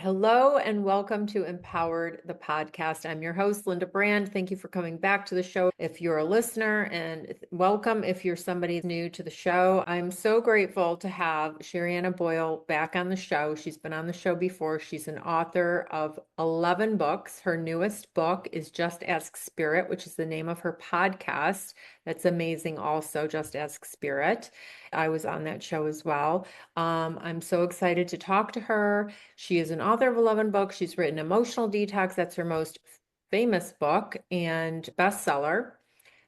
Hello and welcome to Empowered, the podcast. I'm your host, Linda Brand. Thank you for coming back to the show. If you're a listener, and welcome if you're somebody new to the show. I'm so grateful to have Sherianna Boyle back on the show. She's been on the show before. She's an author of 11 books. Her newest book is Just Ask Spirit, which is the name of her podcast. That's amazing also, Just Ask Spirit. I was on that show as well. I'm so excited to talk to her. She is an author of 11 books. She's written Emotional Detox. That's her most famous book and bestseller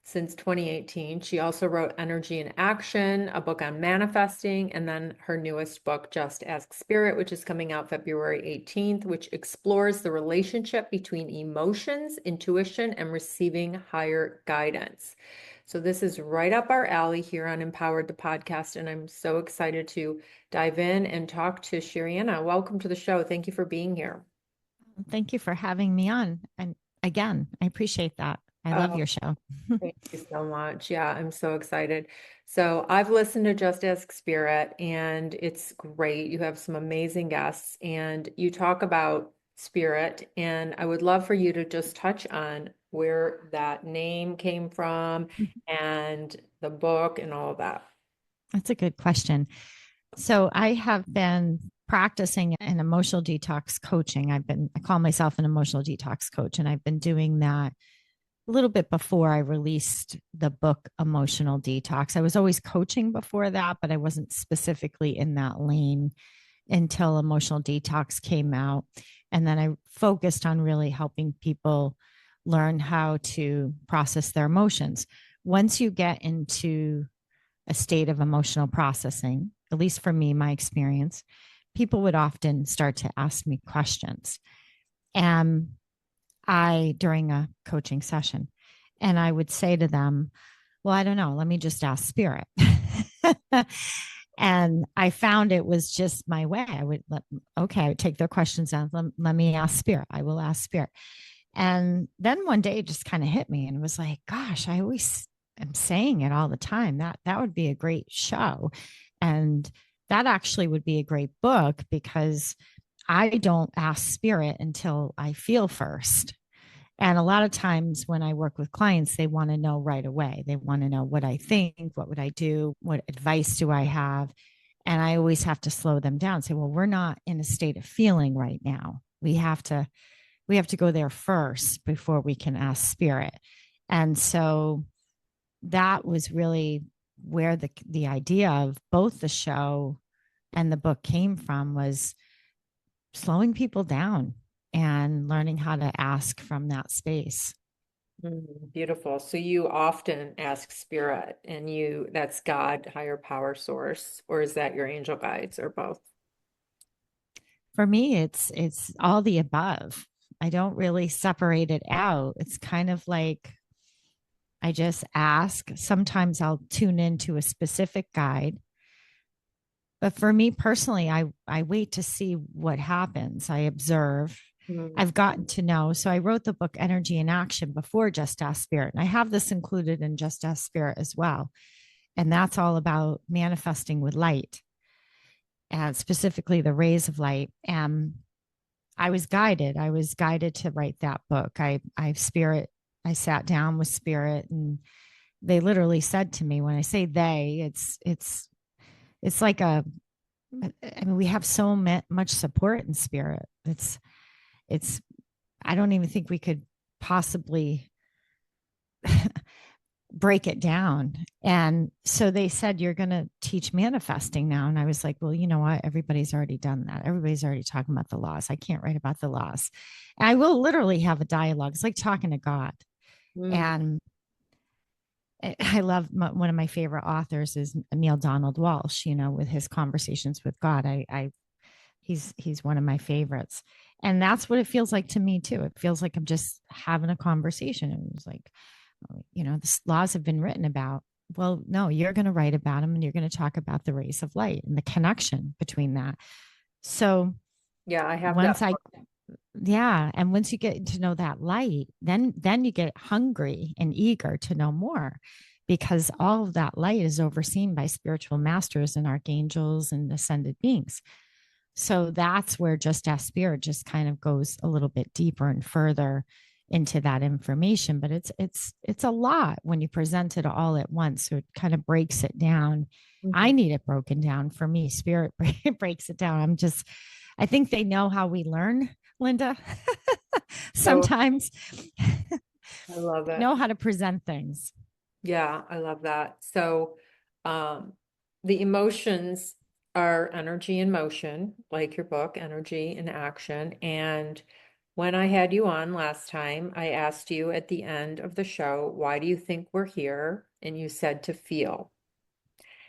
since 2018. She also wrote Energy in Action, a book on manifesting, and then her newest book, Just Ask Spirit, which is coming out February 18th, which explores the relationship between emotions, intuition, and receiving higher guidance. So this is right up our alley here on Empowered the podcast, and I'm so excited to dive in and talk to Sherianna. Welcome to the show. Thank you for being here. Thank you for having me on. And again, I appreciate that. I love Oh, your show. thank you so much. Yeah, I'm so excited. So I've listened to Just Ask Spirit, and it's great. You have some amazing guests, and you talk about spirit, and I would love for you to just touch on where that name came from and the book and all of that. That's a good question. So I have been practicing an emotional detox coaching. I call myself an emotional detox coach, and I've been doing that a little bit before I released the book Emotional Detox. I was always coaching before that, but I wasn't specifically in that lane until Emotional Detox came out. And then I focused on really helping people learn how to process their emotions. Once you get into a state of emotional processing, at least for me, my experience, people would often start to ask me questions. And during a coaching session, and I would say to them, well, I don't know, let me just ask spirit. And I found it was just my way. I would I would take their questions and let me ask spirit. I will ask spirit. And then one day it just kind of hit me and it was like, gosh, I always am saying it all the time. That would be a great show. And that actually would be a great book because I don't ask spirit until I feel first. And a lot of times when I work with clients, they want to know right away. They want to know what I think, what would I do, what advice do I have? And I always have to slow them down, say, well, we're not in a state of feeling right now. We have to go there first before we can ask spirit. And so that was really where the idea of both the show and the book came from, was slowing people down and learning how to ask from that space. Beautiful. So you often ask spirit and that's God, higher power source, or is that your angel guides or both? For me, it's all the above. I don't really separate it out. It's kind of like I just ask. Sometimes I'll tune into a specific guide. But for me personally, I wait to see what happens. I observe. Mm. I've gotten to know. So I wrote the book Energy in Action before Just Ask Spirit. And I have this included in Just Ask Spirit as well. And that's all about manifesting with light, and specifically the rays of light. And I was guided to write that book. I sat down with spirit, and they literally said to me, when I say they, it's like I mean, we have so much support in spirit. It's, I don't even think we could possibly break it down. And so they said, you're going to teach manifesting now. And I was like, well, you know what? Everybody's already done that. Everybody's already talking about the laws. I can't write about the laws. And I will literally have a dialogue. It's like talking to God. Mm. And I love one of my favorite authors is Neil Donald Walsh, with his conversations with God. He's one of my favorites. And that's what it feels like to me too. It feels like I'm just having a conversation. And it's like, the laws have been written about. Well, no, you're going to write about them, and you're going to talk about the rays of light and the connection between that. So Yeah, I have once that. I, yeah. And once you get to know that light, then you get hungry and eager to know more, because all of that light is overseen by spiritual masters and archangels and ascended beings. So that's where Just Ask Spirit just kind of goes a little bit deeper and further into that information. But it's a lot when you present it all at once. So it kind of breaks it down. I Mhm. need it broken down. For me, Spirit breaks it down. I think they know how we learn, Linda. So Sometimes I love they it. know how to present things. Yeah, I love that. So, um, the emotions are energy in motion, like your book, Energy in Action. And when I had you on last time, I asked you at the end of the show, why do you think we're here? And you said to feel.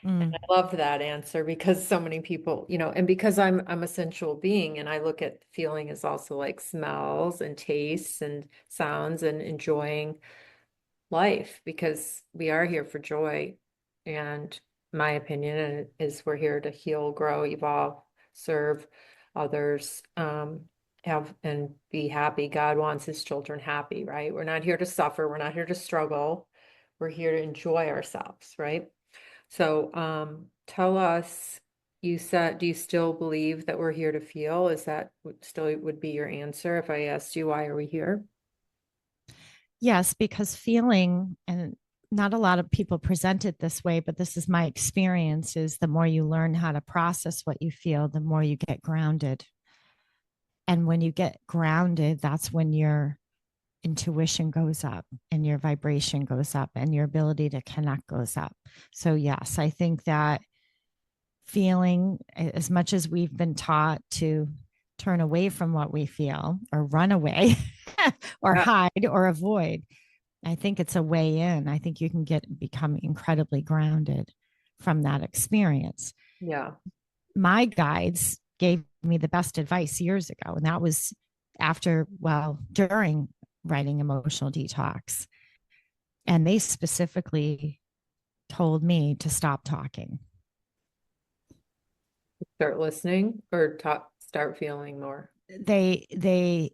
And Mm. I love that answer because so many people, and because I'm a sensual being and I look at feeling as also like smells and tastes and sounds and enjoying life because we are here for joy. And my opinion is we're here to heal, grow, evolve, serve others, have and be happy. God wants his children happy, right? We're not here to suffer. We're not here to struggle. We're here to enjoy ourselves, right? So, tell us, you said, do you still believe that we're here to feel? Is that still would be your answer if I asked you, why are we here? Yes, because feeling, and not a lot of people present it this way, but this is my experience, is the more you learn how to process what you feel, the more you get grounded. And when you get grounded, that's when your intuition goes up and your vibration goes up and your ability to connect goes up. So, yes, I think that feeling, as much as we've been taught to turn away from what we feel or run away or Yeah. hide or avoid, I think it's a way in. I think you can become incredibly grounded from that experience. Yeah. My guides gave me the best advice years ago, and that was during writing Emotional Detox. And they specifically told me to stop talking. Start listening or start feeling more. They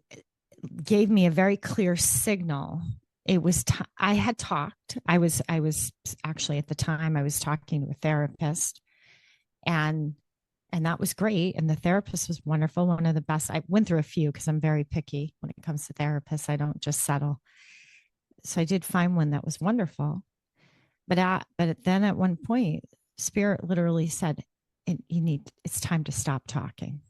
gave me a very clear signal. I had talked. I was actually, at the time, I was talking to a therapist, and that was great, and the therapist was wonderful, one of the best. I went through a few because I'm very picky when it comes to therapists. I don't just settle. So I did find one that was wonderful. But then at one point, Spirit literally said, it's time to stop talking.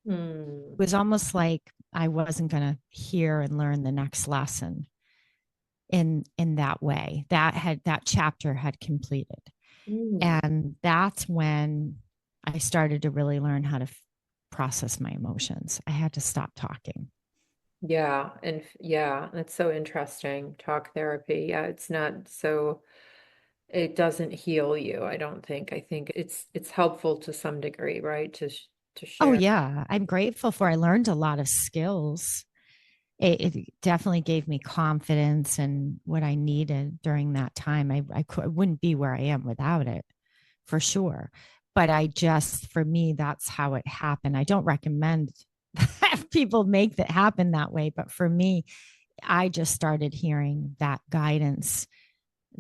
Hmm. It was almost like I wasn't going to hear and learn the next lesson in that way. That chapter had completed. Hmm. And that's when I started to really learn how to process my emotions. I had to stop talking. Yeah. And yeah, that's so interesting. Talk therapy. Yeah, it's not so, it doesn't heal you, I don't think. I think it's helpful to some degree, right? To Oh, share. yeah. I'm grateful for I learned a lot of skills. It definitely gave me confidence and what I needed during that time. I wouldn't be where I am without it, for sure. But for me, that's how it happened. I don't recommend that people make that happen that way. But for me, I just started hearing that guidance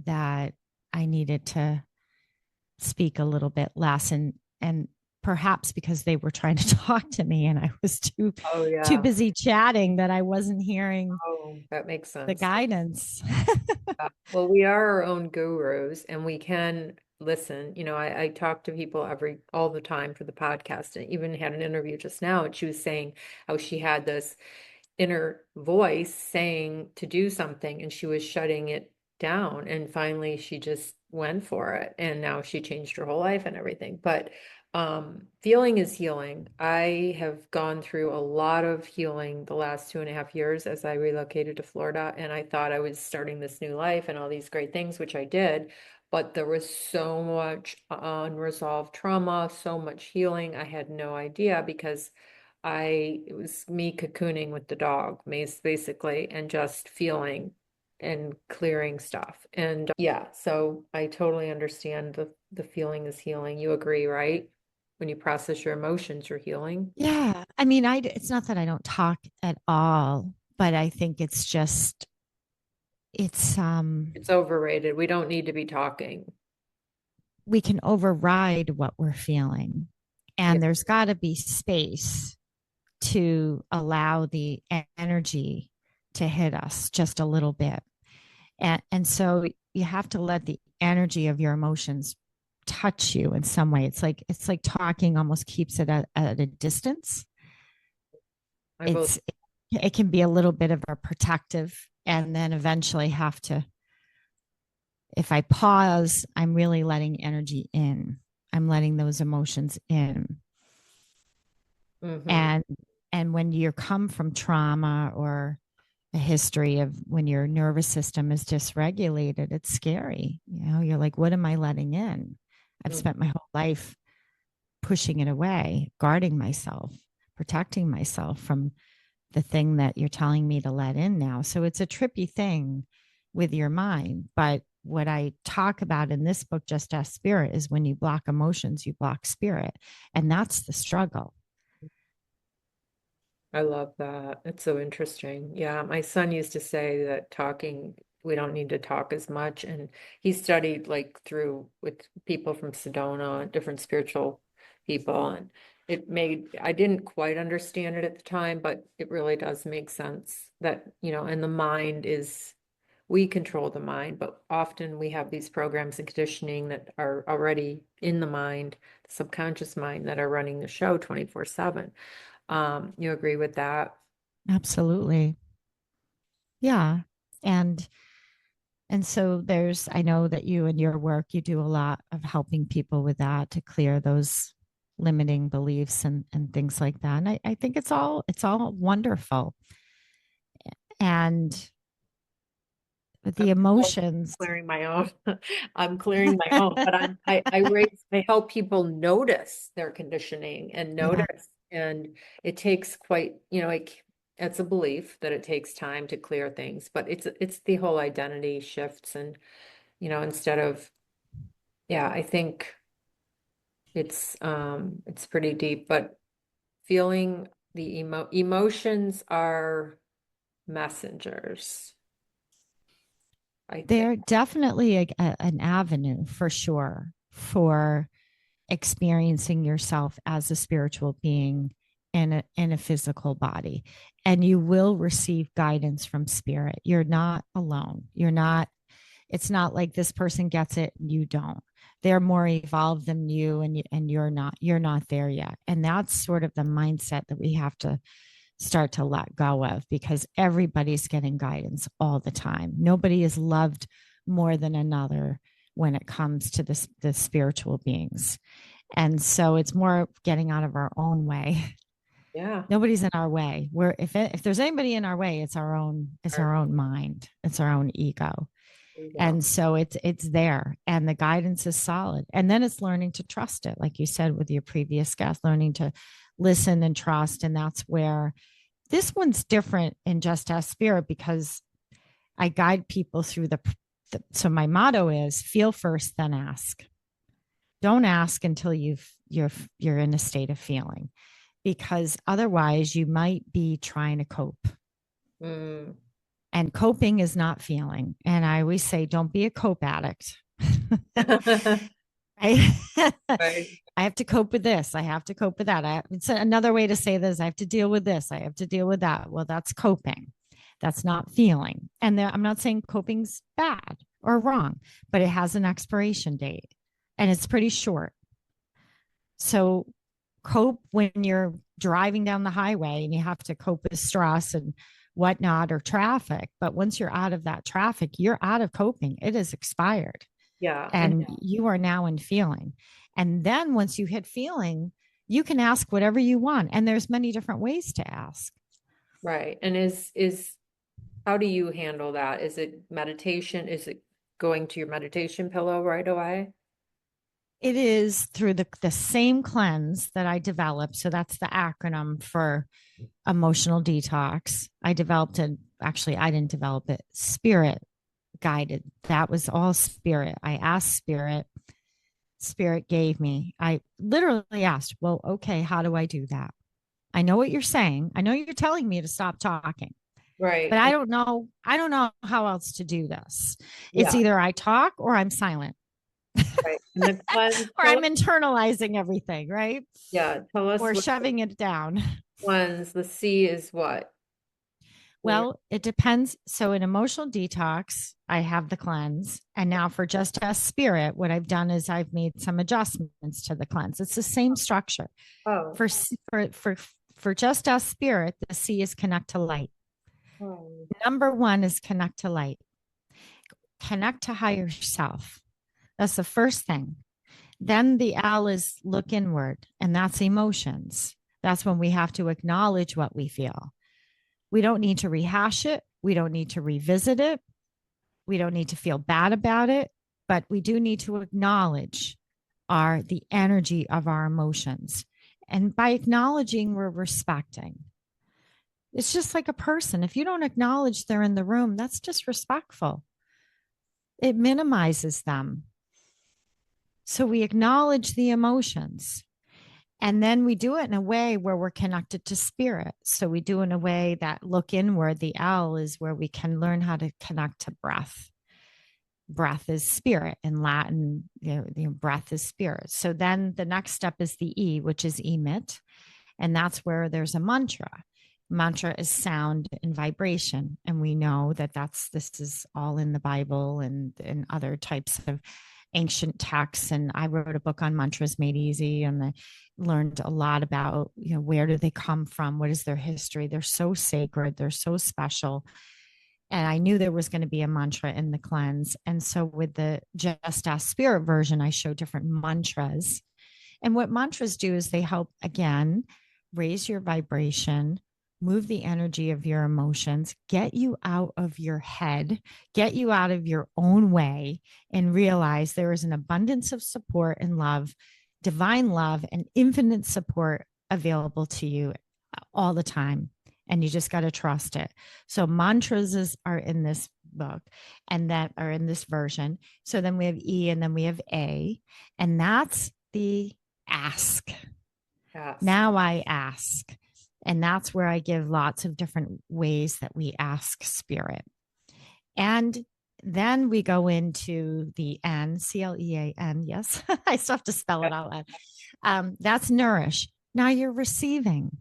that I needed to speak a little bit less, and perhaps because they were trying to talk to me and I was Oh, too yeah. busy chatting that I wasn't hearing Oh, that makes the sense. guidance. Well, we are our own gurus and we can listen. I talk to people all the time for the podcast and even had an interview just now. And she was saying how she had this inner voice saying to do something and she was shutting it down. And finally, she just went for it. And now she changed her whole life and everything. But feeling is healing. I have gone through a lot of healing the last 2.5 years as I relocated to Florida. And I thought I was starting this new life and all these great things, which I did. But there was so much unresolved trauma, so much healing. I had no idea because it was me cocooning with the dog, basically, and just feeling and clearing stuff. And yeah, so I totally understand the feeling is healing. You agree, right? When you process your emotions, you're healing. Yeah. I mean, it's not that I don't talk at all, but I think it's, It's overrated. We don't need to be talking. we can override what we're feeling. Yeah. And there's got to be space to allow the energy to hit us just a little bit. And so you have to let the energy of your emotions touch you in some way. It's like talking almost keeps it at a distance. I believe. It's it can be a little bit of a protective, and then eventually have to, if I pause, I'm really letting energy in. I'm letting those emotions in. Hmm. And when you come from trauma or a history of when your nervous system is dysregulated, it's scary. You're like, what am I letting in? I've spent my whole life pushing it away, guarding myself, protecting myself from the thing that you're telling me to let in now. So it's a trippy thing with your mind. But what I talk about in this book, Just Ask Spirit, is when you block emotions, you block spirit. And that's the struggle. I love that. It's so interesting. Yeah, my son used to say that we don't need to talk as much. And he studied like through with people from Sedona, different spiritual people. And I didn't quite understand it at the time, but it really does make sense that, and the mind we control the mind, but often we have these programs and conditioning that are already in the mind, the subconscious mind that are running the show 24/7. You agree with that? Absolutely. Yeah. And so I know that you and your work, you do a lot of helping people with that to clear those limiting beliefs and things like that. And I think it's all wonderful. And I'm the emotions, clearing my own. I'm clearing my own, but I help people notice their conditioning and yeah, notice. And it takes quite, it's a belief that it takes time to clear things, but it's the whole identity shifts and, instead of, yeah, I think it's pretty deep, but feeling the emotions are messengers, I think. they're definitely an avenue for sure for experiencing yourself as a spiritual being in a physical body. And you will receive guidance from spirit. You're not alone. It's not like this person gets it and you don't. They're more evolved than you, and you're not there yet. And that's sort of the mindset that we have to start to let go of, because everybody's getting guidance all the time. Nobody is loved more than another when it comes to the spiritual beings. And so it's more getting out of our own way. Yeah. Nobody's in our way. If there's anybody in our way, it's our own mind. It's our own ego. There you go. And so it's there, and the guidance is solid. And then it's learning to trust it, like you said with your previous guest, learning to listen and trust. And that's where this one's different in Just Ask Spirit, because I guide people through so my motto is feel first, then ask. Don't ask until you're in a state of feeling, because otherwise you might be trying to cope. Mm. And coping is not feeling. And I always say, don't be a cope addict. I, Right. I have to cope with this. I have to cope with that. It's another way to say this. I have to deal with this. I have to deal with that. Well, that's coping. That's not feeling. And I'm not saying coping's bad or wrong, but it has an expiration date and it's pretty short. So cope when you're driving down the highway and you have to cope with stress and whatnot, or traffic. But once you're out of that traffic, you're out of coping. It is expired, Yeah. And and you are now in feeling. And then once you hit feeling, you can ask whatever you want. And there's many different ways to ask. right. And is how do you handle that? Is it meditation? Is it going to your meditation pillow right away? It is through the same cleanse that I developed. So that's the acronym for emotional detox. I developed it. Actually, I didn't develop it. Spirit guided. That was all spirit. I asked spirit. Spirit gave me. I literally asked, well, okay, how do I do that? I know what you're saying. I know you're telling me to stop talking, but Right. I And don't know. I don't know how else to do this. It's yeah, either I talk or I'm silent. Right. And the cleanse, Or I'm internalizing everything, right? yeah, tell us Or what the shoving it down. cleanse, the C is what? Where? Well, it depends. So in emotional detox, I have the cleanse. And now for just us spirit, what I've done is I've made some adjustments to the cleanse. It's the same structure. Oh, For for just us spirit, the C is connect to light. oh, Number one is connect to light. Connect to higher self. That's the first thing. Then the L is look inward, and that's emotions. That's when we have to acknowledge what we feel. We don't need to rehash it. We don't need to revisit it. We don't need to feel bad about it, but we do need to acknowledge the energy of our emotions. And by acknowledging, we're respecting. It's just like a person. If you don't acknowledge they're in the room, that's disrespectful. It minimizes them. So we acknowledge the emotions. And then we do it in a way where we're connected to spirit. So we do it in a way that look inward. The L is where we can learn how to connect to breath. Breath is spirit in Latin. Breath is spirit. So then the next step is the E, which is emit. And that's where there's a mantra. Mantra is sound and vibration. And we know that this is all in the Bible and in other types of ancient texts. And I wrote a book on mantras made easy, and I learned a lot about, where do they come from? What is their history? They're so sacred. They're so special. And I knew there was going to be a mantra in the cleanse. And so with the Just Ask Spirit version, I show different mantras. And what mantras do is they help, again, raise your vibration, move the energy of your emotions, get you out of your head, get you out of your own way, and realize there is an abundance of support and love, divine love, and infinite support available to you all the time. And you just got to trust it. So mantras are in this book and that are in this version. So then we have E and then we have A, and that's the ask. yes. Now I ask. And that's where I give lots of different ways that we ask spirit. And then we go into the N, CLEAN. Yes, I still have to spell it out loud. That's nourish. Now you're receiving.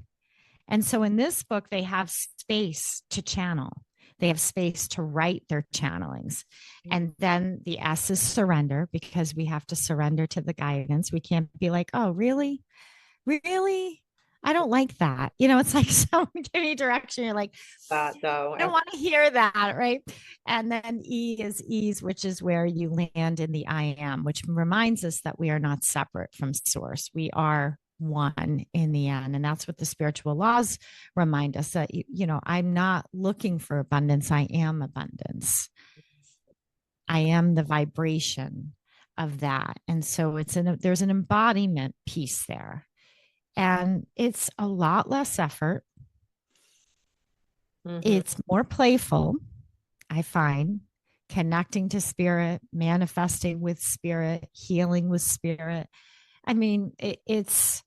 And so in this book, they have space to channel. They have space to write their channelings. And then the S is surrender, because we have to surrender to the guidance. We can't be like, oh, really? Really? I don't like that. It's like someone give you direction. You're like, That though. I don't want to hear that. Right. And then E is ease, which is where you land in the I am, which reminds us that we are not separate from source. We are one in the end. And that's what the spiritual laws remind us, that, I'm not looking for abundance. I am abundance. I am the vibration of that. And so there's an embodiment piece there. And it's a lot less effort. Mm-hmm. It's more playful, I find, connecting to spirit, manifesting with spirit, healing with spirit. I mean, it's,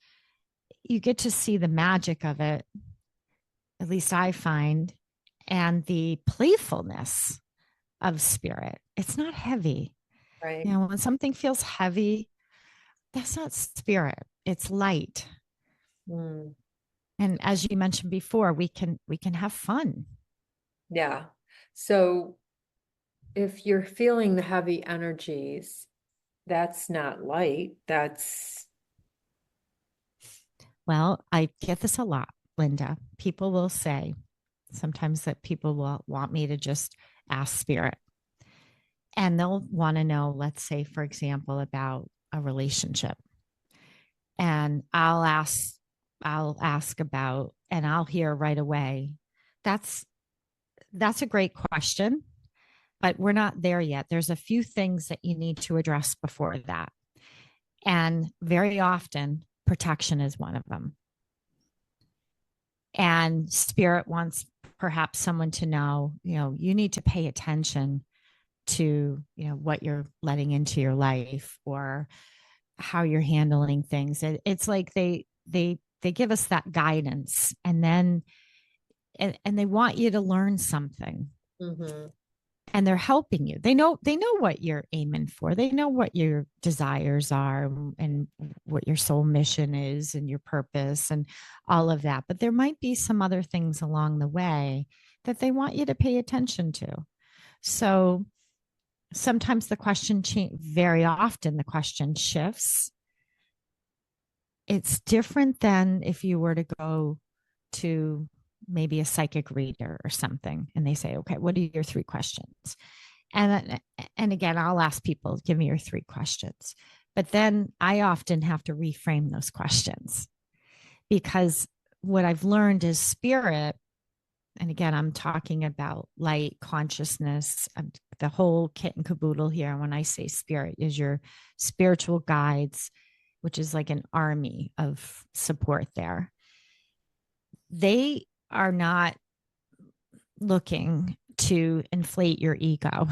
you get to see the magic of it, at least I find, and the playfulness of spirit. It's not heavy. Right. When something feels heavy, that's not spirit, it's light. Mm. And as you mentioned before, we can have fun. Yeah. So if you're feeling the heavy energies, that's not light. Well, I get this a lot, Linda. People will say sometimes that people will want me to just ask spirit. And they'll want to know, let's say, for example, about a relationship. And I'll ask about, and I'll hear right away, that's a great question, but we're not there yet. There's a few things that you need to address before that. And very often, protection is one of them. And spirit wants perhaps someone to know, you need to pay attention to, what you're letting into your life or how you're handling things. It's like they give us that guidance, and then and they want you to learn something. Mm-hmm. and they're helping you. They know what you're aiming for. They know what your desires are and what your soul mission is and your purpose and all of that. But there might be some other things along the way that they want you to pay attention to. So sometimes the question very often the question shifts. It's different than if you were to go to maybe a psychic reader or something and they say, okay, what are your three questions? And again, I'll ask people, give me your three questions. But then I often have to reframe those questions because what I've learned is spirit. And again, I'm talking about light consciousness, the whole kit and caboodle here. When I say spirit, is your spiritual guides, which is like an army of support there. They are not looking to inflate your ego.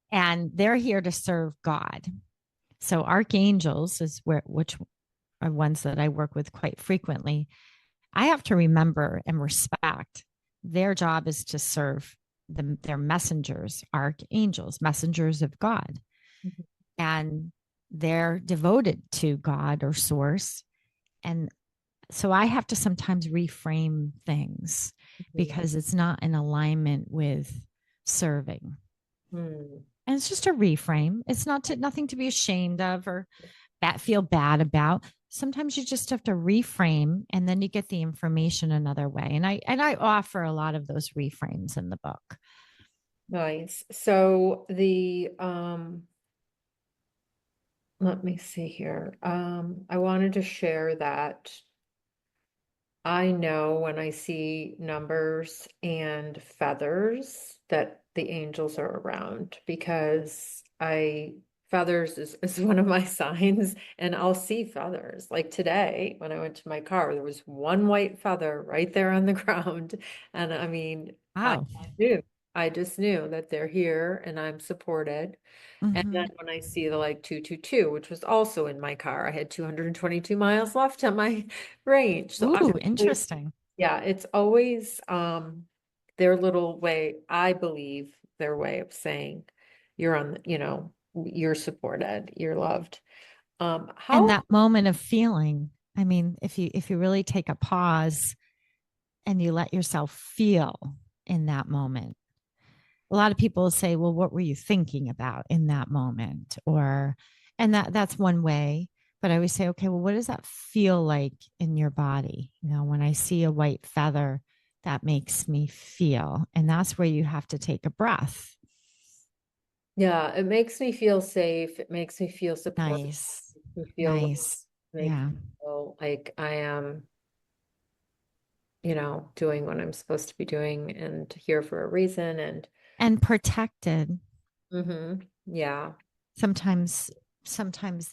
And they're here to serve God. So archangels which are ones that I work with quite frequently. I have to remember and respect their job is to serve their messengers, archangels, messengers of God. Mhm. And they're devoted to God or source. And so I have to sometimes reframe things Mhm. because it's not in alignment with serving. Hmm. And it's just a reframe. It's nothing to be ashamed of or feel bad about. Sometimes you just have to reframe and then you get the information another way. And I offer a lot of those reframes in the book. Nice. So let me see here. I wanted to share that I know when I see numbers and feathers that the angels are around because feathers is one of my signs and I'll see feathers. Like today, when I went to my car, there was one white feather right there on the ground. And I mean, I Wow. knew, I just knew that they're here and I'm supported. And then Mm-hmm. when I see the like 222, which was also in my car, I had 222 miles left on my range. So Ooh, interesting. yeah, it's always their little way, I believe their way of saying you're you're supported, you're loved. And How that moment of feeling. I mean, if you really take a pause and you let yourself feel in that moment. A lot of people say, well, what were you thinking about in that moment? And that's one way. But I always say, okay, well, what does that feel like in your body? When I see a white feather, that makes me feel. And that's where you have to take a breath. yeah, it makes me feel safe. It makes me feel supported. Nice. Makes me feel Nice. makes Yeah. me feel like I am, doing what I'm supposed to be doing and here for a reason. And And protected. yeah, Sometimes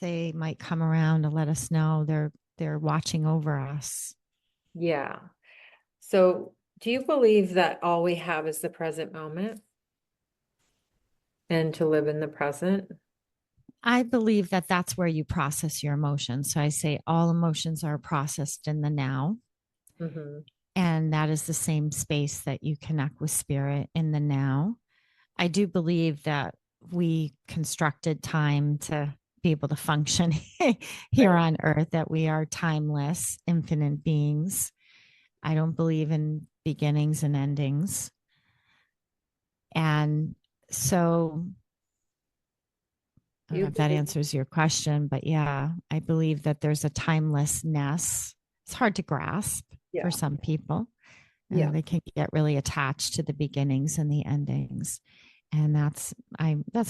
they might come around to let us know they're watching over us. yeah. So do you believe that all we have is the present moment and to live in the present? I believe that that's where you process your emotions. So I say all emotions are processed in the now. Hmm. And that is the same space that you connect with spirit in the now. I do believe that we constructed time to be able to function here Right. on earth, that we are timeless, infinite beings. I don't believe in beginnings and endings. And so I don't know You if that believe, answers your question, but yeah, I believe that there's a timelessness. It's hard to grasp for yeah, some people. yeah, They can get really attached to the beginnings and the endings, and that's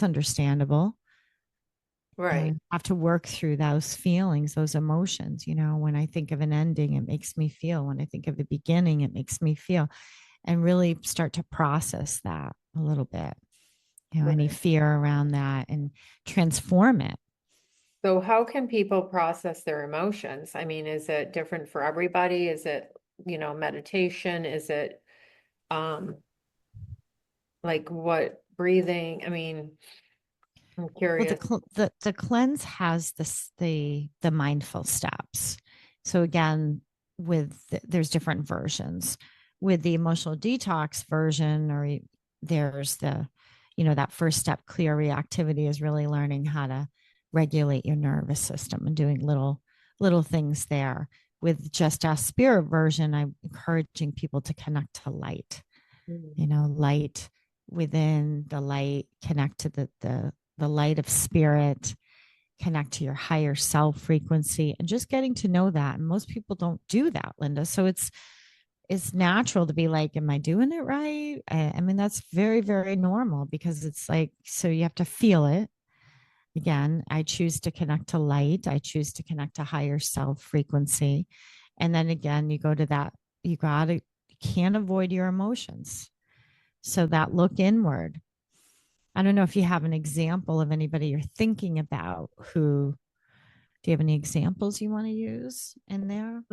understandable. right. And I have to work through those feelings, those emotions. When I think of an ending, it makes me feel. When I think of the beginning, it makes me feel, and really start to process that a little bit. Any Right. fear around that and transform it. So how can people process their emotions? I mean, is it different for everybody? Is it, meditation? Is it um like what breathing? I mean, I'm Well, curious. the cleanse has the mindful steps. So again, there's different versions. With the emotional detox version, or there's the, that first step, clear reactivity, is really learning how to regulate your nervous system and doing little things there. With Just Ask Spirit version, I'm encouraging people to connect to light, Mhm. light within, the light, connect to the light of spirit, connect to your higher self frequency, and just getting to know that. And most people don't do that, Linda. So it's natural to be like, am I doing it right? I mean, that's very, very normal, because it's like, so you have to feel it. Again, I choose to connect to light. I choose to connect to higher self frequency. And then again, you go to that, you can't avoid your emotions. So that look inward. I don't know if you have an example of anybody you're thinking about who, do you have any examples you want to use in there?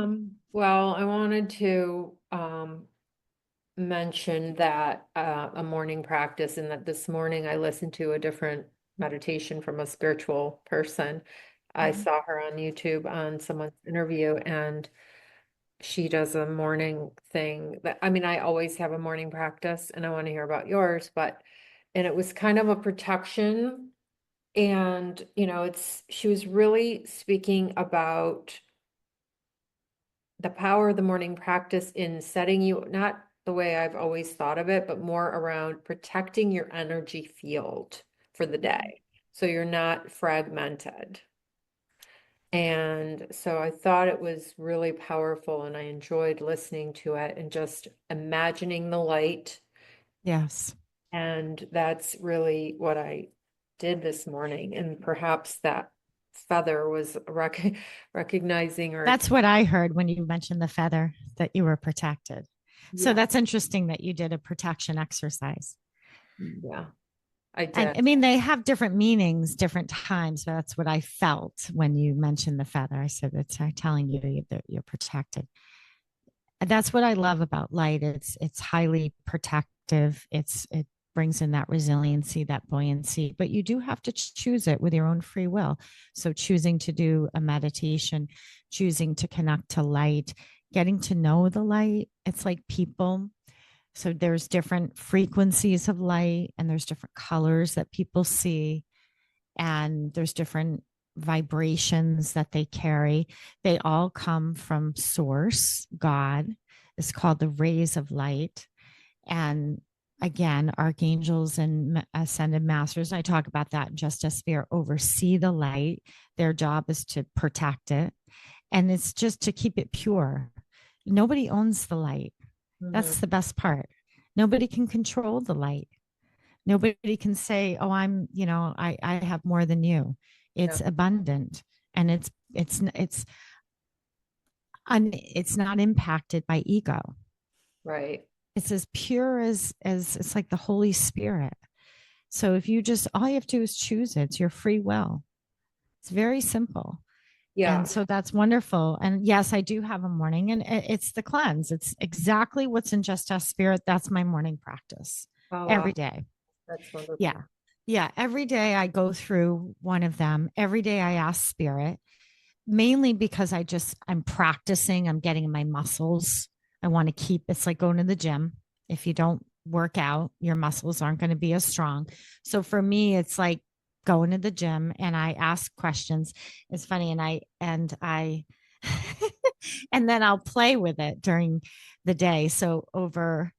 Well, I wanted to mention that a morning practice, and that this morning I listened to a different meditation from a spiritual person. I Mhm. saw her on YouTube on someone's interview, and she does a morning thing that, I mean, I always have a morning practice and I want to hear about yours, but, and it was kind of a protection. And, she was really speaking about the power of the morning practice in setting you, not the way I've always thought of it, but more around protecting your energy field for the day. So you're not fragmented. And so I thought it was really powerful, and I enjoyed listening to it and just imagining the light. Yes. And that's really what I did this morning. And perhaps that feather was recognizing or, That's what I heard when you mentioned the feather, that you were protected. So yeah, that's interesting that you did a protection exercise. yeah, I And did. I mean, they have different meanings, different times, but that's what I felt when you mentioned the feather. I said, it's telling you that you're protected. And that's what I love about light. It's highly protective. It brings in that resiliency, that buoyancy, but you do have to choose it with your own free will. So choosing to do a meditation, choosing to connect to light, getting to know the light. It's like people. So there's different frequencies of light, and there's different colors that people see, and there's different vibrations that they carry. They all come from source, God. It's called the rays of light. And again, archangels and ascended masters, I talk about that in Just as Spirit, oversee the light. Their job is to protect it, and it's just to keep it pure. Nobody owns the light. Mhm. That's the best part. Nobody can control the light. Nobody can say, oh, I have more than you. Yeah, It's abundant, and it's not impacted by ego. right. It's as pure as it's like the Holy Spirit. So if you just, all you have to do is choose it. It's your free will. It's very simple. Yeah. And so that's wonderful. And yes, I do have a morning, and it's the cleanse. It's exactly what's in Just Us Spirit. That's my morning practice Oh, wow. every day. That's Yeah. wonderful. Yeah. Every day I go through one of them. Every day I ask spirit, mainly because I'm practicing, I'm getting my muscles. I want to keep, it's like going to the gym. If you don't work out, your muscles aren't going to be as strong. So for me, it's like going to the gym, and I ask questions. It's funny. And then I'll play with it during the day. So over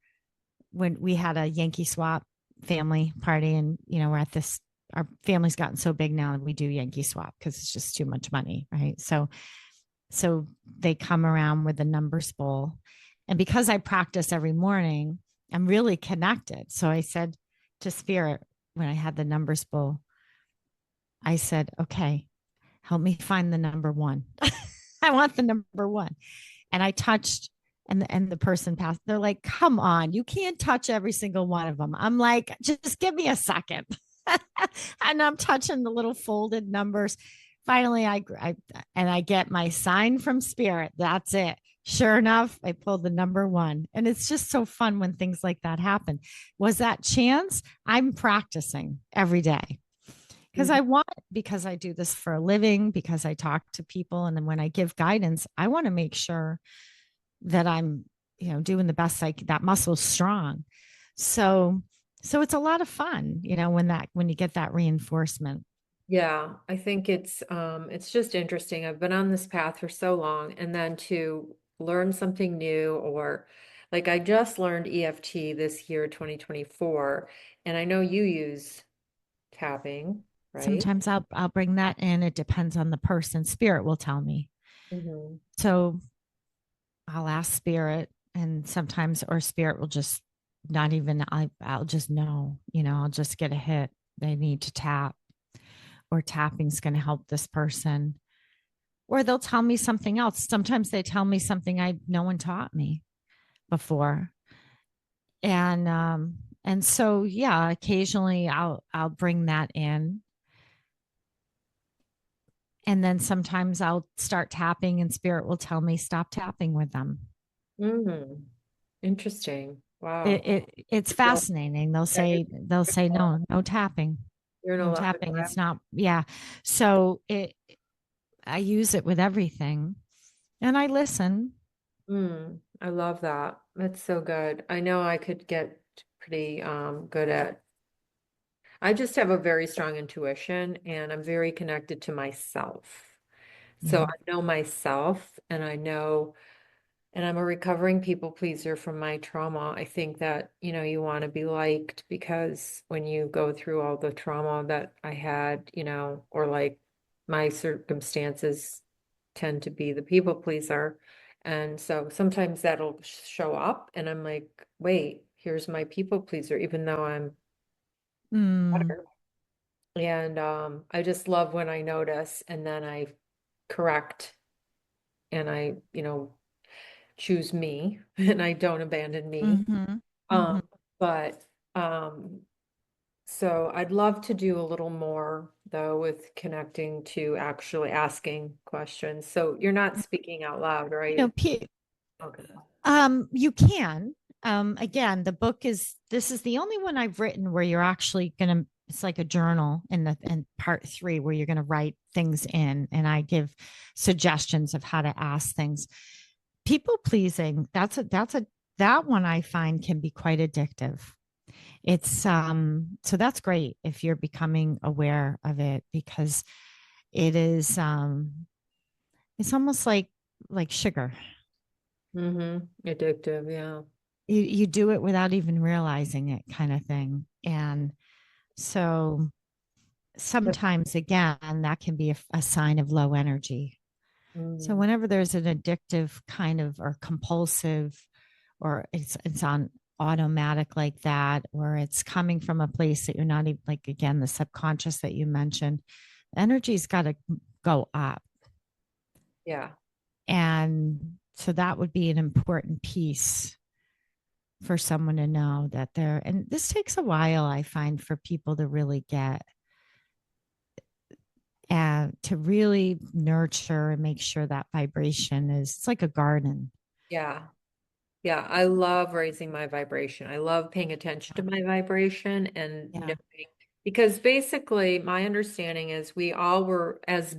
when we had a Yankee swap family party, and we're at this, our family's gotten so big now and we do Yankee swap because it's just too much money, right? So they come around with the numbers bowl, and because I practice every morning, I'm really connected. So I said to spirit, when I had the numbers bowl, I said, okay, help me find the number one. I want the number one. And I touched, and the person passed. They're like, come on, you can't touch every single one of them. I'm like, just give me a second. And I'm touching the little folded numbers. Finally, I get my sign from spirit. That's it. Sure enough, I pulled the number one. And it's just so fun when things like that happen. Was that chance? I'm practicing every day because Mhm. because I do this for a living, because I talk to people. And then when I give guidance, I want to make sure that I'm, doing the best that muscle's strong. So So it's a lot of fun, when you get that reinforcement. Yeah, I think it's just interesting. I've been on this path for so long, and then to learn something new, or like I just learned EFT this year, 2024, and I know you use tapping, right? Sometimes I'll bring that in. It depends on the person. Spirit will tell me. Hmm. So I'll ask spirit, and sometimes, or spirit will just not even, I'll just know, I'll just get a hit. They need to tap, or tapping's going to help this person. Or they'll tell me something else. Sometimes they tell me something no one taught me before. And so yeah, occasionally I'll bring that in. And then sometimes I'll start tapping and spirit will tell me stop tapping with them. Hmm. Interesting. it, Wow. it it's Yeah, fascinating. They'll say no tapping, you're in a no lot. tapping. It's not, yeah. So I use it with everything, and I listen. I love that. That's so good. I know I could get pretty good at I just have a very strong intuition and I'm very connected to myself. So Yeah. I know myself and and I'm a recovering people pleaser from my trauma. I think that, you want to be liked because when you go through all the trauma that I had, or like my circumstances tend to be the people pleaser. And so sometimes that'll show up and I'm like, wait, here's my people pleaser, even though I'm Mm, better. And I just love when I notice and then I correct and I, choose me and I don't abandon me. mm-hmm, Um, mm-hmm. but so I'd love to do a little more though with connecting to actually asking questions. So you're not speaking out loud, You know, right? pe- Okay. you can. Again, the book this is the only one I've written where you're actually gonna. It's like a journal in part 3 where you're gonna write things in, and I give suggestions of how to ask things. People pleasing. That one I find can be quite addictive. So that's great if you're becoming aware of it, because it is it's almost like sugar. Mm-hmm. Addictive, yeah. You do it without even realizing it, kind of thing. And so sometimes again that can be a sign of low energy. So Mm, whenever there's an addictive kind of, or compulsive, or it's on automatic like that, or it's coming from a place that you're not even, like, again, the subconscious that you mentioned, energy's got to go up. yeah. And so that would be an important piece for someone to know that they're, and this takes a while, I find, for people to really get, and to really nurture and make sure that vibration is, it's like a garden. Yeah. Yeah, I love raising my vibration. I love paying attention to my vibration and Yeah. knowing because basically my understanding is we all were as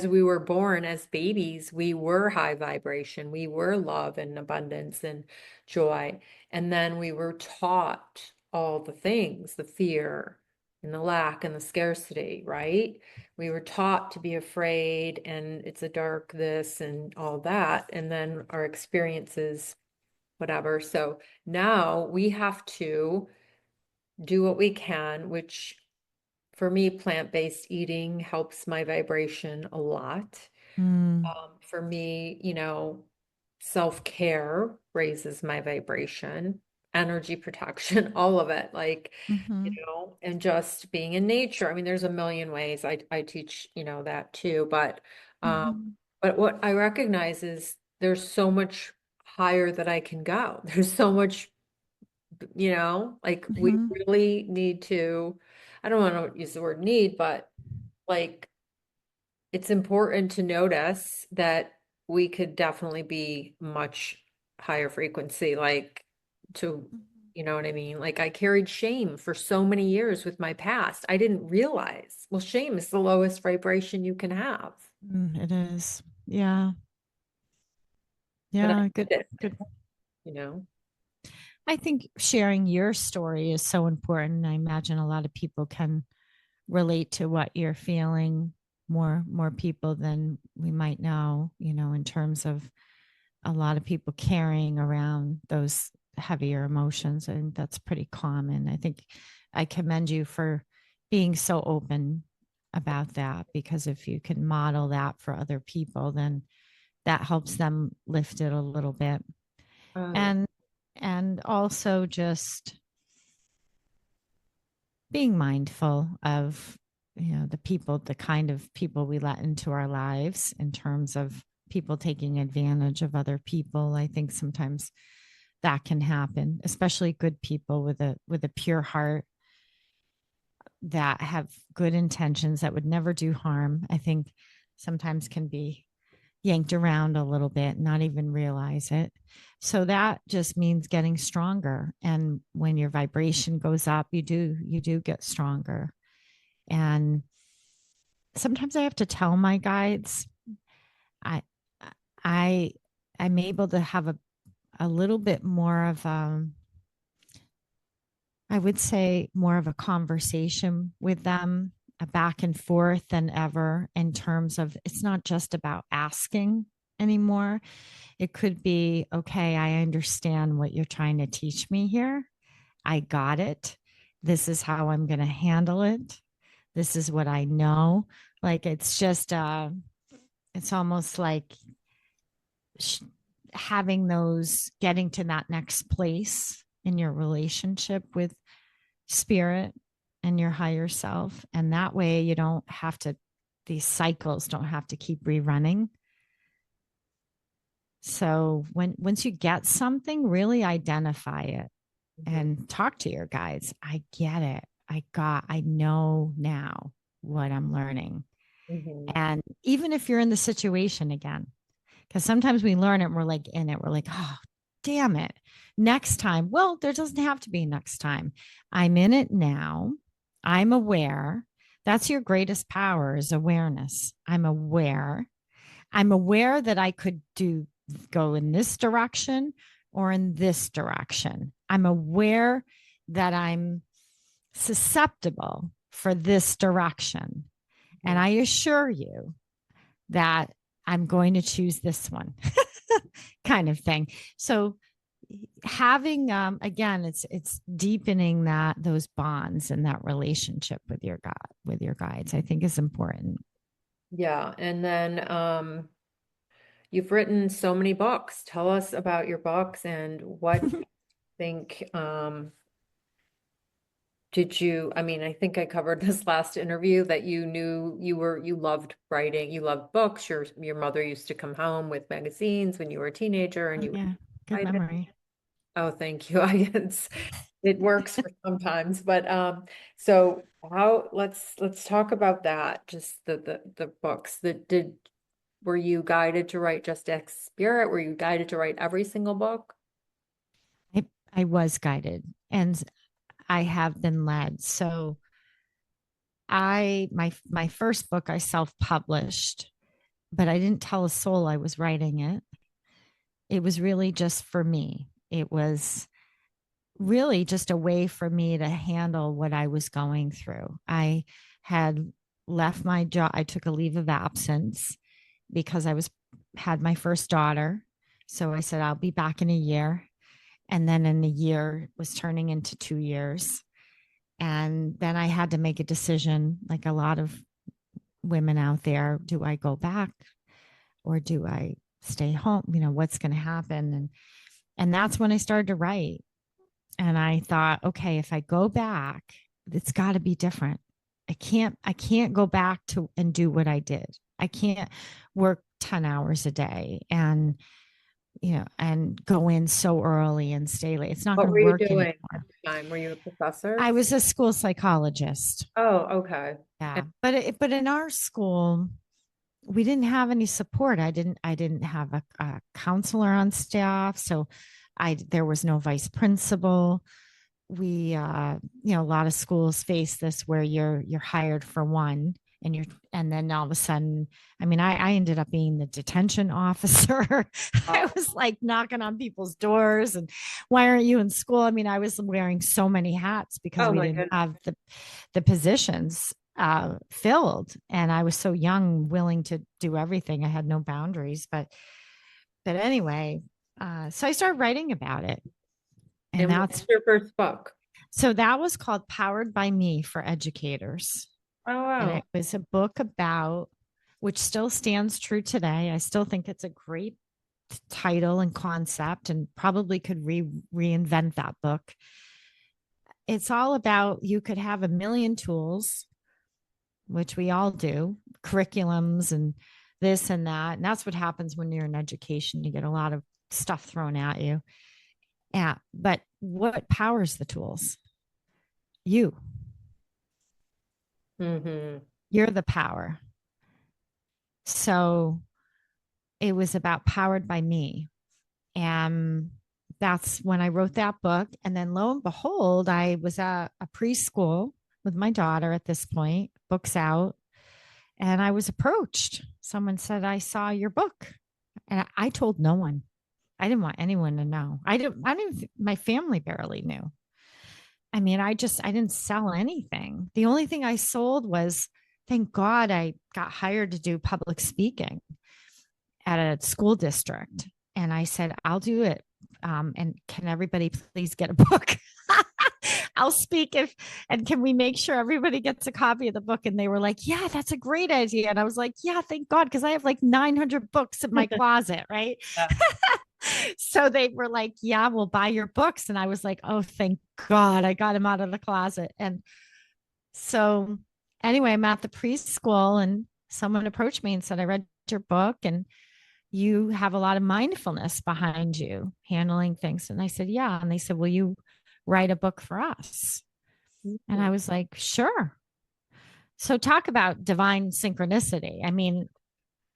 we were born as babies, we were high vibration. We were love and abundance and joy. And then we were taught all the things, the fear and the lack and the scarcity, right? We were taught to be afraid and it's a dark this and all that. And then our experiences whatever. So now we have to do what we can, which for me, plant-based eating helps my vibration a lot. Mm, For me, self-care raises my vibration, energy protection, all of it, like, mm-hmm, and just being in nature. I mean, there's a million ways I teach, that too, mm-hmm, but what I recognize is there's so much higher that I can go. There's so much, like we mm-hmm, really need to, I don't want to use the word need, but like it's important to notice that we could definitely be much higher frequency, like to, you know what I mean? Like I carried shame for so many years with my past. I didn't realize, well, shame is the lowest vibration you can have. it is. Yeah. And I Yeah. Good. did it, Good. you know? I think sharing your story is so important. I imagine a lot of people can relate to what you're feeling, more people than we might know, in terms of a lot of people carrying around those heavier emotions. I think that's pretty common. I think I commend you for being so open about that, because if you can model that for other people, then that helps them lift it a little bit. Oh, And also just being mindful of, the people, the kind of people we let into our lives, in terms of people taking advantage of other people. I think sometimes that can happen, especially good people with a pure heart that have good intentions, that would never do harm. I think sometimes can be yanked around a little bit, not even realize it. So that just means getting stronger. And when your vibration goes up, you do get stronger. And sometimes I have to tell my guides, I I I'm able to have a little bit more of I would say more of a conversation with them, a back and forth than ever, in terms of it's not just about asking anymore. It could be, okay, I understand what you're trying to teach me here. I got it. This is how I'm going to handle it. This is what I know. Like it's just, it's almost like sh- having those, getting to that next place in your relationship with spirit and your higher self. And that way you don't have to, these cycles don't have to keep rerunning. So once you get something, really identify it mhm, and talk to your guides. I get it. I know now what I'm learning. mhm. And even if you're in the situation again, because sometimes we learn it and we're like in it, we're like, oh, damn it. Next time. Well, there doesn't have to be next time. I'm in it now. I'm aware. That's your greatest power is awareness. I'm aware. I'm aware that I could go in this direction or in this direction. I'm aware that I'm susceptible for this direction. And Mhm. I assure you that I'm going to choose this one kind of thing. So having again, it's deepening that those bonds and that relationship with your God, with your guides, I think is important. Yeah. And then you've written so many books. Tell us about your books and what you think did you, I mean, I think I covered this last interview that you knew you loved writing, you loved books. Your mother used to come home with magazines when you were a teenager and Oh, you yeah, good write it. memory. Oh, thank you. I guess it works for sometimes, but so how let's talk about that. Just the books that did were you guided to write just X Spirit? Were you guided to write every single book? I was guided and I have been led. So my first book I self-published, but I didn't tell a soul I was writing it. It was really just for me. It was really just a way for me to handle what I was going through. I had left my job. I took a leave of absence because I was had my first daughter. So I said I'll be back in a year. And then in a year was turning into 2 years. And then I had to make a decision, like a lot of women out there, do I go back or do I stay home? What's going to happen? And that's when I started to write. And I thought, okay, if I go back, it's got to be different. I can't go back to and do what I did. I can't work 10 hours a day and and go in so early and stay late. It's not What going to were you work doing at anymore. the time? Were you a professor? I was a school psychologist. Oh, okay. Yeah. But in our school, we didn't have any support. I didn't have a counselor on staff. So there was no vice principal. We a lot of schools face this where you're hired for one and and then all of a sudden, I mean, I ended up being the detention officer. I Oh, was like knocking on people's doors and why aren't you in school? I mean, I was wearing so many hats because oh we my didn't goodness. have the positions filled. And I was so young, willing to do everything. I had no boundaries. But anyway, so I started writing about it. And And that's what's your first book? so that was called Powered by Me for Educators. Oh, And wow. it was a book about, which still stands true today. I still think it's a great title and concept and probably could reinvent that book. It's all about you could have a million tools, which we all do, curriculums and this and that. And that's what happens when you're in education. You get a lot of stuff thrown at you. Yeah. But what powers the tools? You. Mm-hmm. You're the power. So it was about powered by me. And that's when I wrote that book. And then lo and behold, I was at a preschool with my daughter at this point, books out, and I was approached. Someone said, I saw your book. And I told no one. I didn't want anyone to know. I didn't, my family barely knew. I mean, I didn't sell anything. The only thing I sold was, thank God I got hired to do public speaking at a school district. And I said, I'll do it. And can everybody please get a book? I'll speak if, and can we make sure everybody gets a copy of the book? And they were like, yeah, that's a great idea. And I was like, yeah, thank God. Cause I have like 900 books in my closet. Right. Yeah. So they were like, yeah, we'll buy your books. And I was like, oh, thank God I got him out of the closet. And so anyway, I'm at the preschool and someone approached me and said, I read your book and you have a lot of mindfulness behind you handling things. And I said, yeah. And they said, will you write a book for us? And I Mhm. was like, sure. So talk about divine synchronicity. I mean,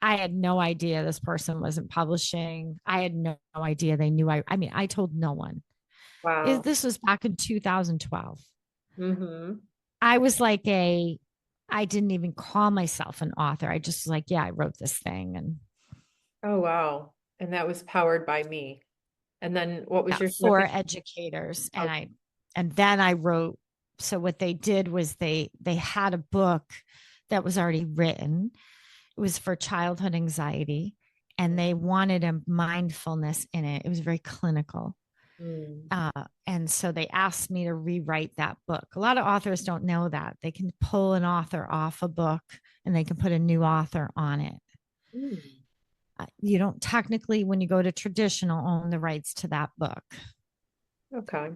I had no idea this person wasn't publishing. I had no idea they knew I mean, I told no one. Wow. This was back in 2012. Mm-hmm. I was like I didn't even call myself an author. I just was like, yeah, I wrote this thing. And Oh, wow. And that was powered by me. And then what was yeah, your for second? educators. Oh, And then I wrote, so what they did was they had a book that was already written. It was for childhood anxiety and they wanted a mindfulness in it. It was very clinical. mm. Uh, and so they asked me to rewrite that book. A lot of authors don't know that. They can pull an author off a book and they can put a new author on it. Mm. You don't technically, when you go to traditional, own the rights to that book. Okay.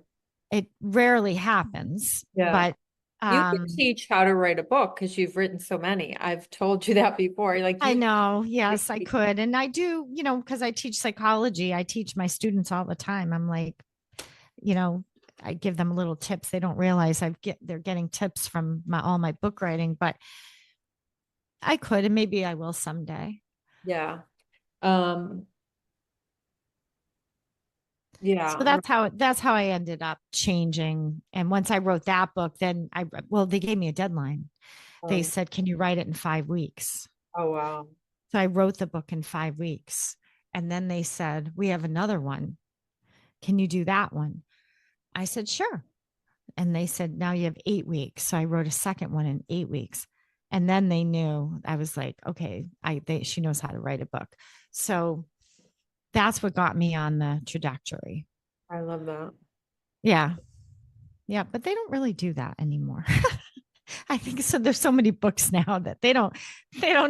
It rarely happens, Yeah. but You could um, teach how to write a book because you've written so many. I've told you that before. Like I you know, could yes, I teach. could. And I do, because I teach psychology, I teach my students all the time. I'm like, you know, I give them little tips. They don't realize they're getting tips from all my book writing, but I could, and maybe I will someday. Yeah. Um, So yeah. that's how I ended up changing. And once I wrote that book, then well, they gave me a deadline. They Um, said, "Can you write it in 5 weeks?" oh, wow. So I wrote the book in 5 weeks. And then they said, "We have another one. Can you do that one?" I said, "Sure." And they said, "Now you have 8 weeks." So I wrote a second one in 8 weeks. And then they knew. I was like, okay, she knows how to write a book. So that's what got me on the trajectory. I love that. Yeah. Yeah. But they don't really do that anymore. I think so. There's so many books now that they don't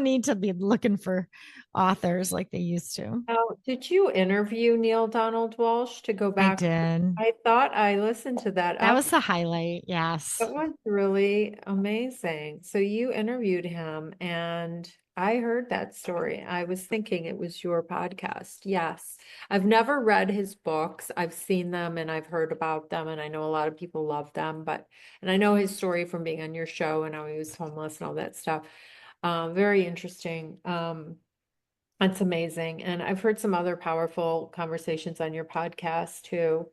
need to be looking for authors like they used to. Now, did you interview Neil Donald Walsh to go I back? did. I thought I listened to that That up. was the highlight. Yes. It was really amazing. So you interviewed him, and I heard that story. I was thinking it was your podcast. Yes. I've never read his books. I've seen them and I've heard about them, and I know a lot of people love them, and I know his story from being on your show and how he was homeless and all that stuff. Very interesting. That's amazing. And I've heard some other powerful conversations on your podcast too.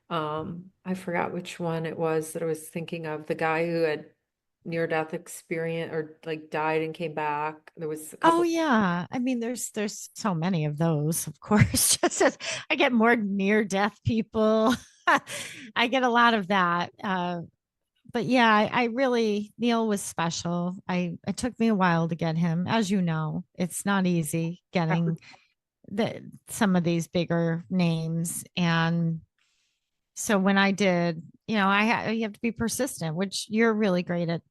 I forgot which one it was that I was thinking of, the guy who had near-death experience or like died and came back? There was a Oh couple. yeah. I mean, there's so many of those, of course. Just as I get more near death people. I get a lot of that. But yeah, I really Neil was special. It took me a while to get him. As you know, it's not easy getting some of these bigger names. And so when I did, you have to be persistent, which you're really great at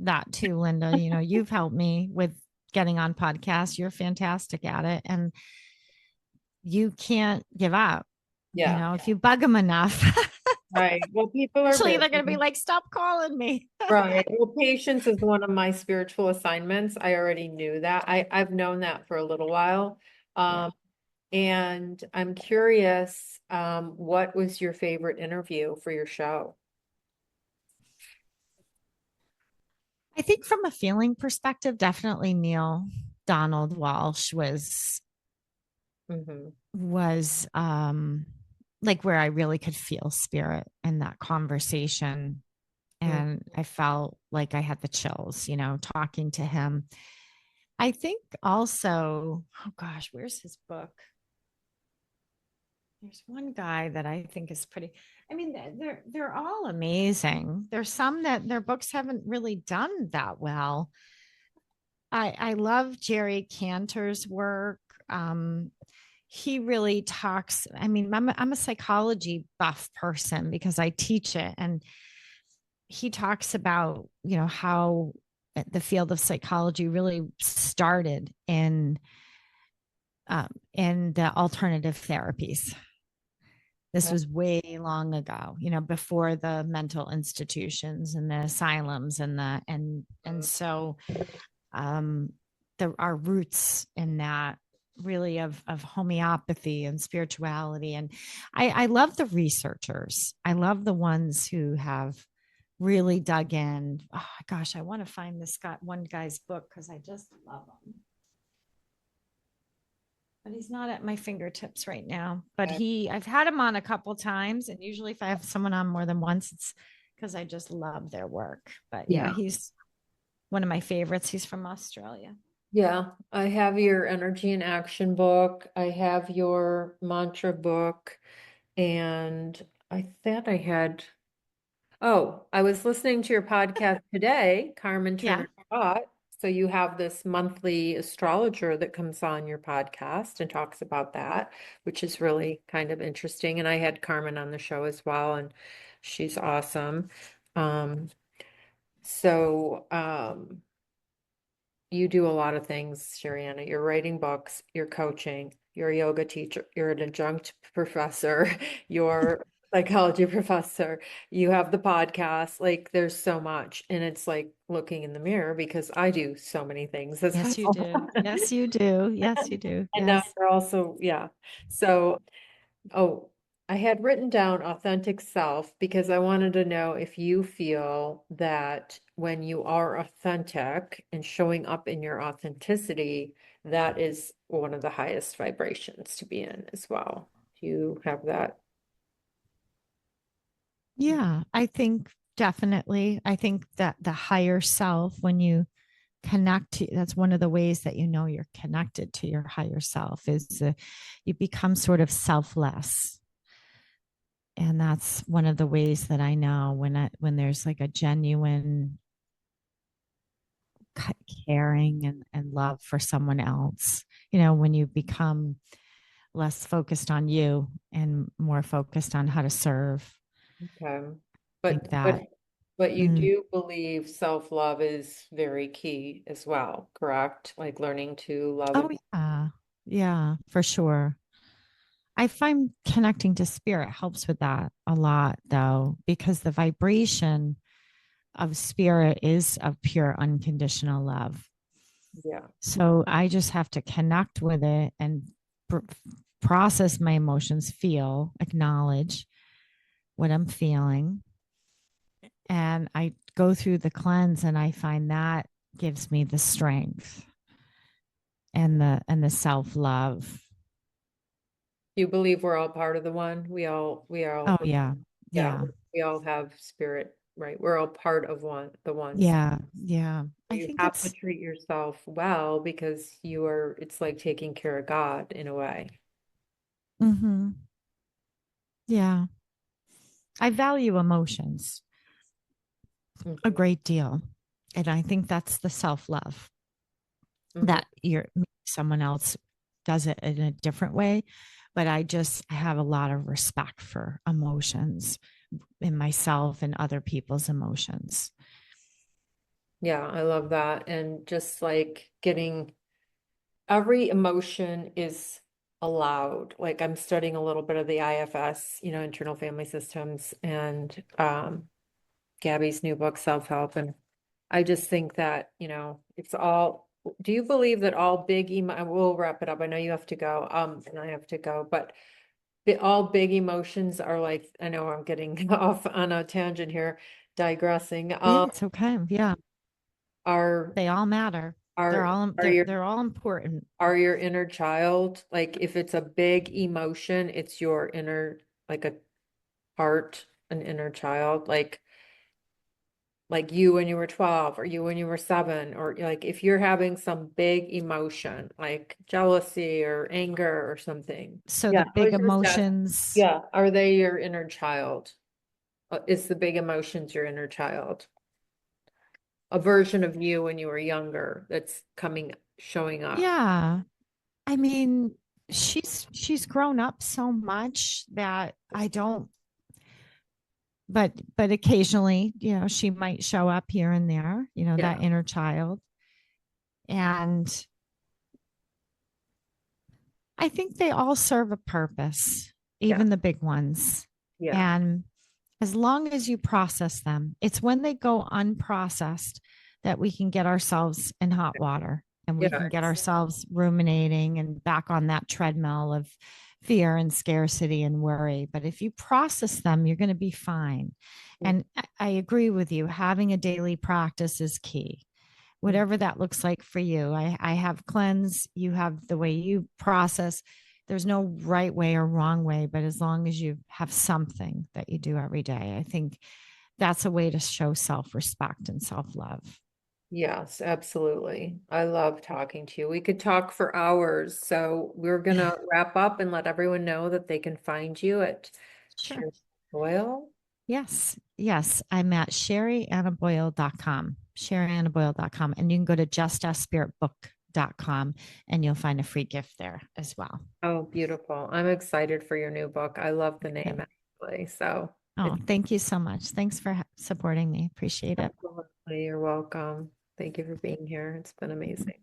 that too, Linda. You've helped me with getting on podcasts. You're fantastic at it, and you can't give up. Yeah, If you bug them enough, right. Well, people are eventually they're going to be busy. like, "Stop calling me." Right. Well, patience is one of my spiritual assignments. I already knew that. I've known that for a little while. Yeah. Um, and I'm curious, what was your favorite interview for your show? I think from a feeling perspective, definitely Neil Donald Walsh Hmm. was like where I really could feel spirit in that conversation. And I felt like I had the chills, talking to him. I think also, oh gosh, where's his book? There's one guy that I think is pretty. I mean, they're all amazing. There's some that their books haven't really done that well. I love Jerry Cantor's work. Um, he really talks. I mean, I'm a psychology buff person because I teach it, and he talks about how the field of psychology really started in the alternative therapies. This was way long ago, before the mental institutions and the asylums and so um there are roots in that really of homeopathy and spirituality. And I love the researchers. I love the ones who have really dug in. Oh gosh, I want to find this guy, one guy's book, because I just love him, but he's not at my fingertips right now. But Okay. I've had him on a couple times, and usually if I have someone on more than once, it's because I just love their work. But yeah, Yeah. he's one of my favorites. He's from Australia. Yeah, I have your energy and action book. I have your mantra book, and I thought I had. Oh, I was listening to your podcast today, Carmen Yeah. Turner Scott. So you have this monthly astrologer that comes on your podcast and talks about that, which is really kind of interesting. And I had Carmen on the show as well, and she's awesome. Um, so you do a lot of things, Sherianna. You're writing books, you're coaching, you're a yoga teacher, you're an adjunct professor, you're a psychology professor, you have the podcast. Like there's so much. And it's like looking in the mirror because I do so many things as Yes, you well. do. Yes, you do. Yes, you do. And now Yes. you're also, yeah. So oh, I had written down authentic self because I wanted to know if you feel that when you are authentic and showing up in your authenticity, that is one of the highest vibrations to be in as well. Do you have that? Yeah, I think definitely. I think that the higher self, when you connect to, that's one of the ways that you're connected to your higher self, is you become sort of selfless. And that's one of the ways that I know when there's like a genuine caring and love for someone else, when you become less focused on you and more focused on how to serve. Okay. I But think but that. but you mm, do believe self-love is very key as well, correct? Like learning to love oh and yeah, yeah, for sure. I find connecting to spirit helps with that a lot, though, because the vibration of spirit is of pure unconditional love. yeah. So I just have to connect with it and pr- process my emotions, feel, acknowledge what I'm feeling. And I go through the cleanse, and I find that gives me the strength and the self-love. You believe we're all part of the one? We all Oh yeah. yeah, Yeah. we all have spirit right? We're all part of the one. So Yeah, yeah. I you think have to it's treat yourself well because it's like taking care of God in a way. hmm yeah. I value emotions a Mhm. great deal. And I think that's the self-love Mhm. that someone else does it in a different way. But I have a lot of respect for emotions in myself and other people's emotions. Yeah, I love that. And just like getting every emotion is allowed. Like I'm studying a little bit of the IFS, internal family systems, and Gabby's new book, Self-Help. And I just think that, it's all, do you believe that all big we'll wrap it up. I know you have to go, and I have to go, but all big emotions are like, I know I'm getting off on a tangent here, digressing, Yeah, it's okay. Yeah, are, they all matter. They're are, all are your, they're all important. are your inner child, like if it's a big emotion, it's your inner, like a heart, an inner child, like you when you were 12 or you when you were 7, or like if you're having some big emotion like jealousy or anger or something. So Yeah, the I big was just asking. emotions, Yeah, are they your inner child? Is the big emotions your inner child? A version of you when you were younger that's showing up. yeah. I mean, she's grown up so much that I don't but occasionally, she might show up here and there, that Yeah, inner child. And I think they all serve a purpose, yeah, even the big ones. yeah, And as long as you process them, it's when they go unprocessed that we can get ourselves in hot water and we yeah. can get ourselves ruminating and back on that treadmill of fear and scarcity and worry. But if you process them, you're going to be fine. And I agree with you. Having a daily practice is key, Mhm. whatever that looks like for you. I have cleanse, you have the way you process. There's no right way or wrong way, but as long as you have something that you do every day, I think that's a way to show self respect and self love. Yes, absolutely. I love talking to you. We could talk for hours. So we're gonna wrap up and let everyone know that they can find you at Sure. Sherianna Boyle. Yes. Yes. I'm at sherryannaboyle.com, sherryannaboyle.com. And you can go to justaspiritbook.com and you'll find a free gift there as well. Oh, beautiful. I'm excited for your new book. I love the name Okay. actually. So Oh, it's thank you so much. Thanks for supporting me. Appreciate it. absolutely, you're welcome. Thank you for being here. It's been amazing.